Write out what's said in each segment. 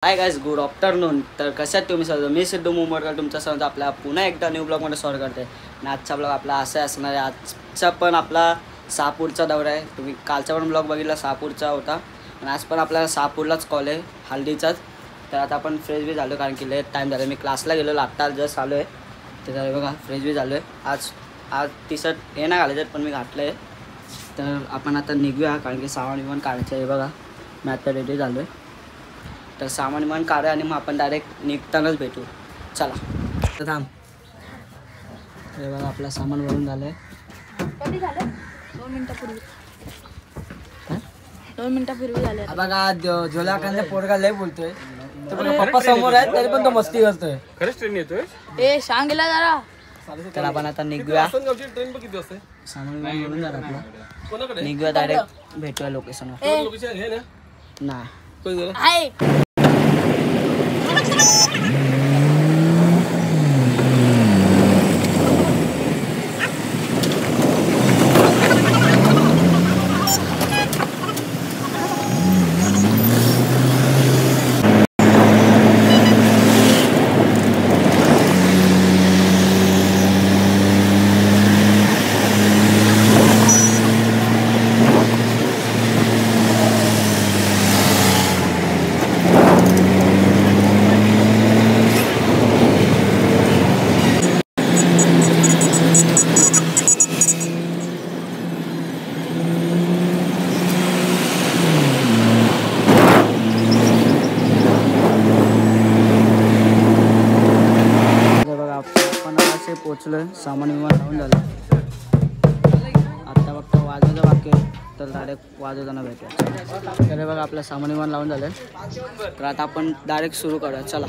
Hi guys, good afternoon. तर कशात तुम्ही सर्व? मी सिद्धू मुंबईकर तुमचं सर्व आपल्या पुन्हा एकदा न्यू ब्लॉगमध्ये स्वागत करते. आणि आजचा ब्लॉग आपला असा असणार आहे. आजचा पण आपला शहापूरचा दौरा आहे. तुम्ही कालचा पण ब्लॉग बघितला, शहापूरचा होता. आणि आज पण आपल्याला शहापूरलाच कॉल आहे, हल्दीचाच. तर आता आपण फ्रेश बी झालो, कारण की लेट टाईम झाला. मी क्लासला गेलो, आत्ता जस्ट आलो आहे. तर बघा फ्रेश बी झालो आहे. आज टी शर्ट हे नाही घालायचं, पण मी घातलं आहे. तर आपण आता निघूया, कारण की सामान विमान काढायचं आहे. बघा मी आता रेडी झालो आहे. तर सामान विमान काढूया आणि मग आपण डायरेक्ट निघतानाच भेटू. चला तर थांब. हे बघा आपलं सामान भरून झालं आहे. कधी झालं? 2 मिनिटापूर्वी. 2 मिनिटापूर्वी झाले. बघा झोलाकांचा पोरगा लय बोलतोय. पप्पा समोर आहे तरी पण तो मस्ती करतोय. खरंच ट्रेन येतोय? ए सांगला जरा. तर आपण आता निघूया. ट्रेन किती वाजता? सामान विमान भरून झालं आपलं. कोणाकडे? निघूया, डायरेक्ट भेटूया लोकेशनवर. लोकेशन हे ना? नाही कोण झालं? हाय. पोचलोय. सामान विमान लावून झालं. आता फक्त वाजवायचं बाकी आहे, तर डायरेक्ट वाजवताना भेटूया. तर बघा आपलं सामान विमान लावून झालं. तर आता आपण डायरेक्ट सुरू करूया. चला.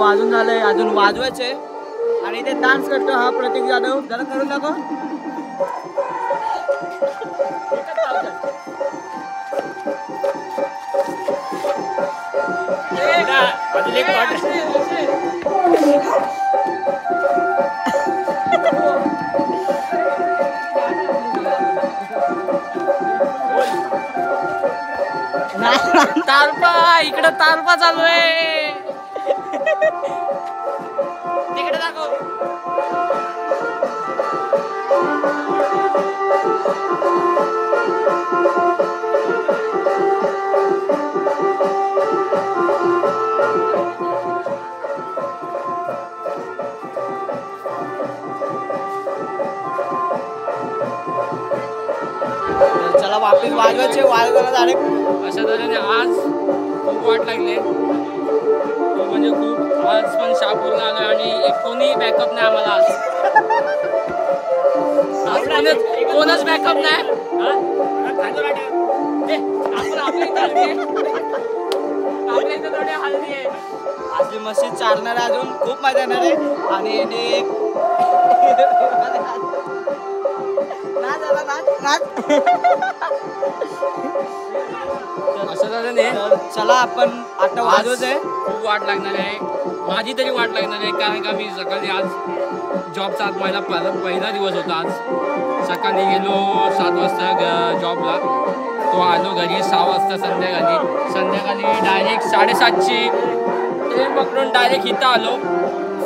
वाजून झालंय, अजून वाजवायचे आणि इथे डान्स करतो हा प्रतीक जाधव. जरा करून दाखव. तारपा इकडे तारपा चालू आहे. तिकडे दाखव. चला वापिस वाजवायचे. वाजवायला डायरेक्ट अशा तऱ्हेने आज खूप वाट लागली. खूप म्हणजे खूप. आज पण शहापूरला आलो आणि एक कोणी बॅकअप नाही आम्हाला. आज कोणच बॅकअप नाही. आज मशीद चालणार आहे, अजून खूप मजा येणार आहे. आणि अशा तऱ्हेने चला आपण आता वाजवत आहे. खूप वाट लागणार आहे. माझी तरी वाट लागणार आहे, कारण का मी सकाळी आज जॉबचा आज माझा पहिला दिवस होता. आज सकाळी गेलो 7 वाजता जॉबला, तो आलो घरी 6 वाजता संध्याकाळी डायरेक्ट 7:30ची ट्रेन पकडून डायरेक्ट इथं आलो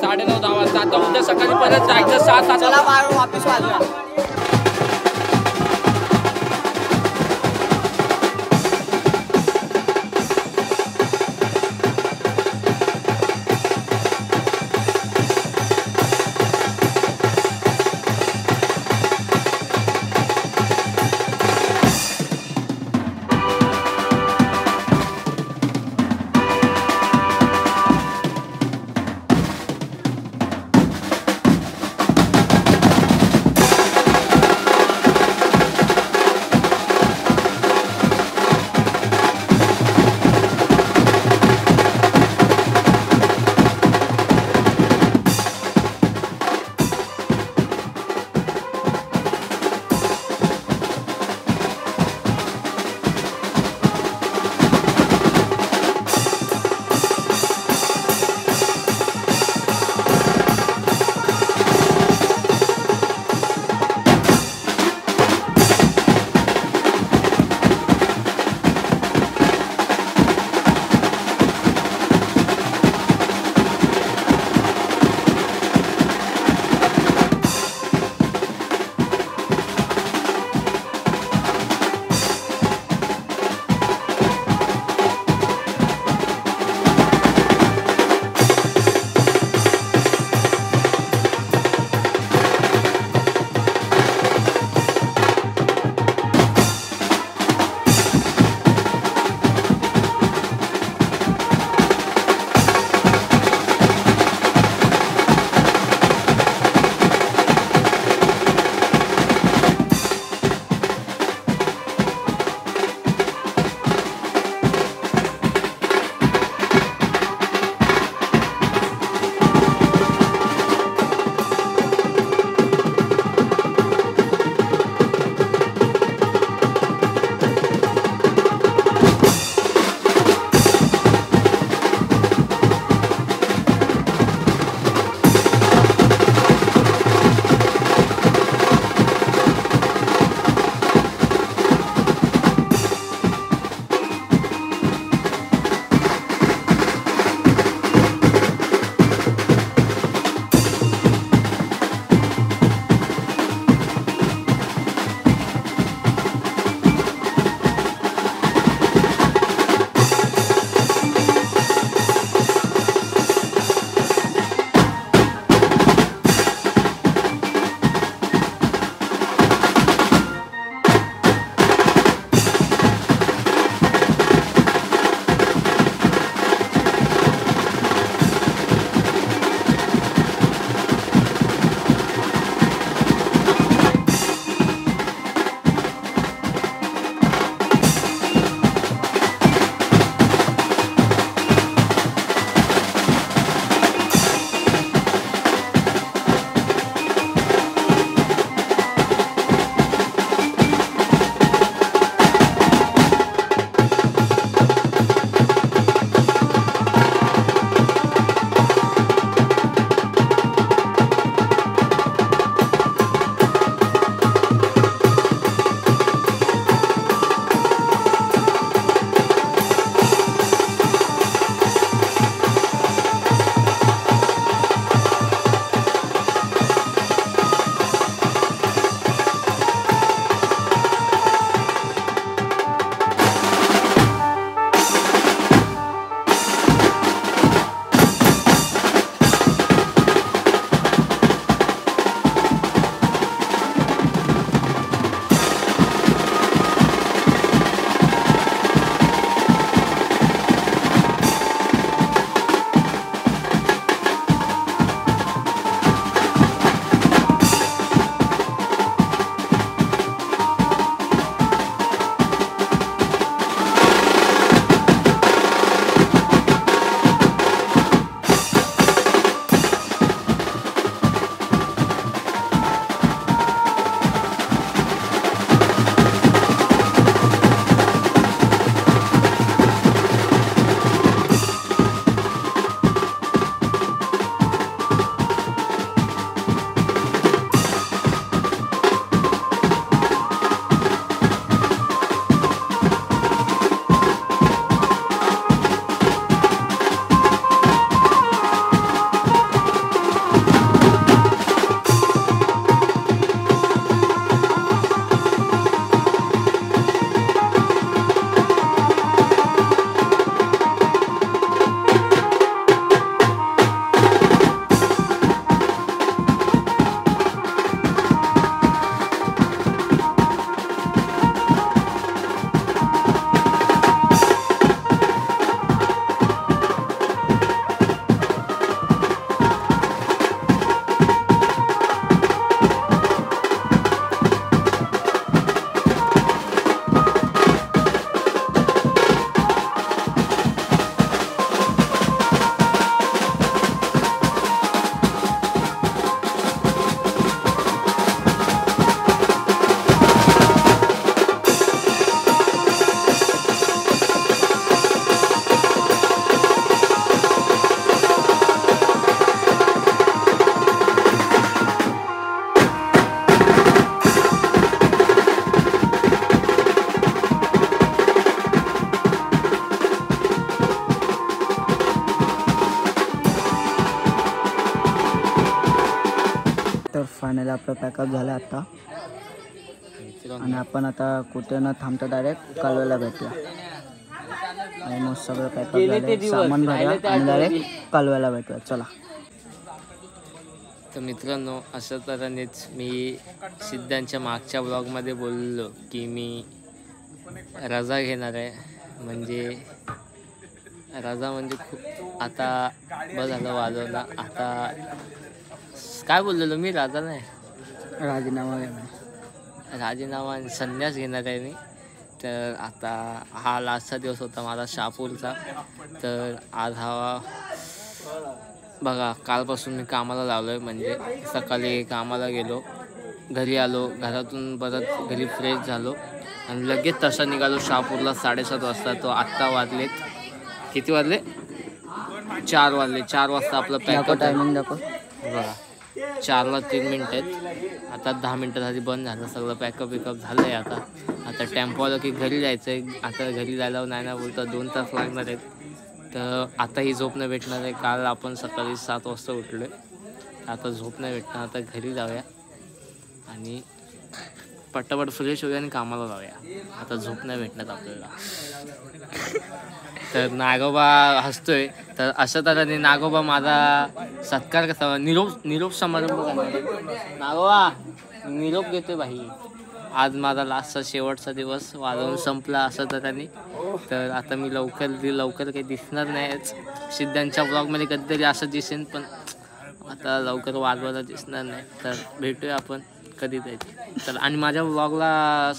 9:30-10 वाजता. आता उद्या सकाळी परत जायचं 7 चला वापिस वाजवा. फायनली आपलं पॅकअप झालं आता आणि आपण आता कुठे न थांबता डायरेक्ट कालव्याला भेटूया. ऑलमोस्ट सगळं पॅकअप झालं, सामान भरूया आणि डायरेक्ट कालव्याला भेटूया. चला. तर मित्रांनो, अशा तऱ्हेनेच मी सिद्धांच्या मागच्या ब्लॉगमध्ये बोललो की मी रजा घेणार आहे. म्हणजे रजा म्हणजे खूप आता बस झालं वाजवला. आता काय बोललेलो मी? रजा नाही, राजीनामा संन्यास घेणार आहे मी. तर आता हा लास्टचा दिवस होता माझा शहापूरचा. तर आज हा बघा, कालपासून मी कामाला लावलो आहे. म्हणजे सकाळी कामाला गेलो, घरी आलो, घरातून परत घरी फ्रेश झालो आणि लगेच तसा निघालो शहापूरला 7:30 वाजता. तो आत्ता वाजलेत, किती वाजले? 4 वाजले. 4 वाजता आपलं पॅकअप टायमिंग दाखव बघा. 4ला 3 मिनटं आहेत. आता 10 मिनटासाठी बंद झालं सगळं. पॅकअप झालं आहे. आता टेम्पो आलं की घरी जायचं आहे. आता घरी जायला नाही ना बोलता 2 तास लागणार आहेत. तर आता ही झोप नाही भेटणार आहे. काल आपण सकाळी 7 वाजता उठलो आहे. आता झोप नाही भेटणार. आता घरी जाऊया आणि पटापट फ्रेश होऊया आणि कामाला जाऊया. आता झोप नाही भेटणार आपल्याला. तर नागोबा हसतोय. तर अशा तऱ्हेने नागोबा माझा सत्कार कसा निरोप समारंभ करणार. नागोबा निरोप घेतोय भाई. आज माझा लास्टचा शेवटचा दिवस वाजवून संपला अशा तऱ्हेने. तर आता मी लवकर काही दिसणार नाहीच. सिद्धांच्या ब्लॉगमध्ये कधीतरी असं दिसेन, पण आता लवकर वाजवायला दिसणार नाही. तर भेटूया आपण कधीतरी. तर आणि माझ्या ब्लॉगला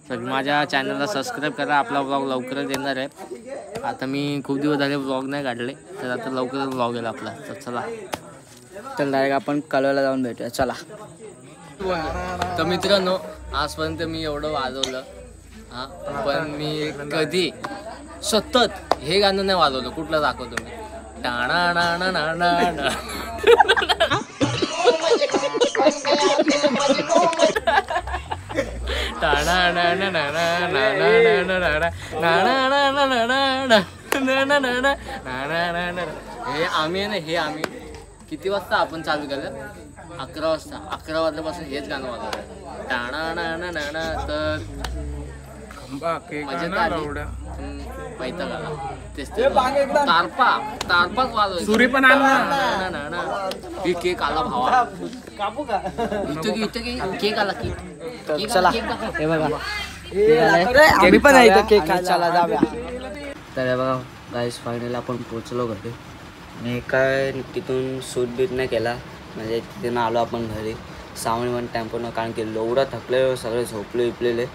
माझ्या चॅनलला सबस्क्राईब करा. आपला ब्लॉग लवकरच येणार आहे. आता मी खूप दिवस झाले ब्लॉग नाही काढले, तर आता लवकरच ब्लॉग येईल आपला. तर चला, तर डायरेक्ट आपण कालव्याला जाऊन भेटूया. चला. तर मित्रांनो, आजपर्यंत मी एवढं वाजवलं पण मी कधी सतत हे गाणं नाही वाजवलं. कुठलं दाखवतो मी? टाणा ना ना ना. हे आम्ही किती वाजता आपण चालू केलं? 11 वाजता. 11 वाजल्यापासून हेच गाणं वाजवलं. टाणा ना ना ना ना. तर मजा आली. माहिती का तेच तारपाच वाजवलं. सुरी पण ही केक आला भावा. इथं केक आला. केक चला. हे बघा, आम्ही पण आहे केक खायला. चला जाऊया. तर हे बघा गाईस, फायनली आपण पोचलो घरी. आणि काय तिथून शूट बीट नाही केला. म्हणजे तिथून आलो आपण घरी 6 टेम्पोनं, कारण की एवढं थकले, सगळे झोपले विपलेले.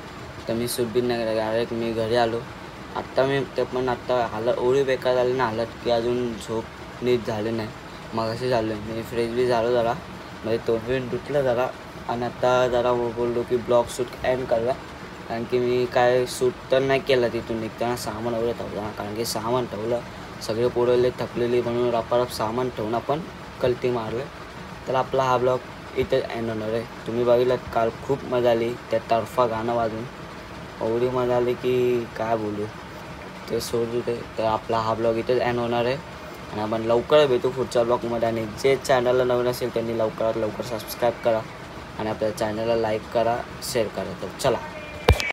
तर मी शूट बीट नाही केला. डायरेक्ट मी घरी आलो. आत्ता मी ते पण आत्ता हालत एवढी बेकार झाली ना हालत, की अजून झोप नीट झाली नाही. मग असे झालं मी फ्रेश बी झालो जरा, म्हणजे तोंड दुखलं जरा. आणि आता जरा बोललो की ब्लॉग शूट एंड करूया, कारण की मी काय शूट तर नाही केलं. तिथून निघताना सामान एवढं ठेवलं, कारण की सामान ठेवलं सगळे पोरले थकलेली म्हणून रपारप सामान ठेवून आपण कल्टी मारलं. तर आपला हा ब्लॉग इथेच एंड होणार आहे. तुम्ही बघितलं काल खूप मजा आली त्या तर्फा गाणं वाजून. एवढी मजा आली की काय बोलू, ते सोडू दे. तर आपला हा ब्लॉग इथेच एंड होणार आहे आणि आपण लवकर भेटू पुढच्या ब्लॉगमध्ये. आणि जे चॅनलला नवीन असेल त्यांनी लवकरात लवकर सबस्क्राईब करा आणि आपल्या चॅनलला लाईक करा, शेअर करा. तर चला.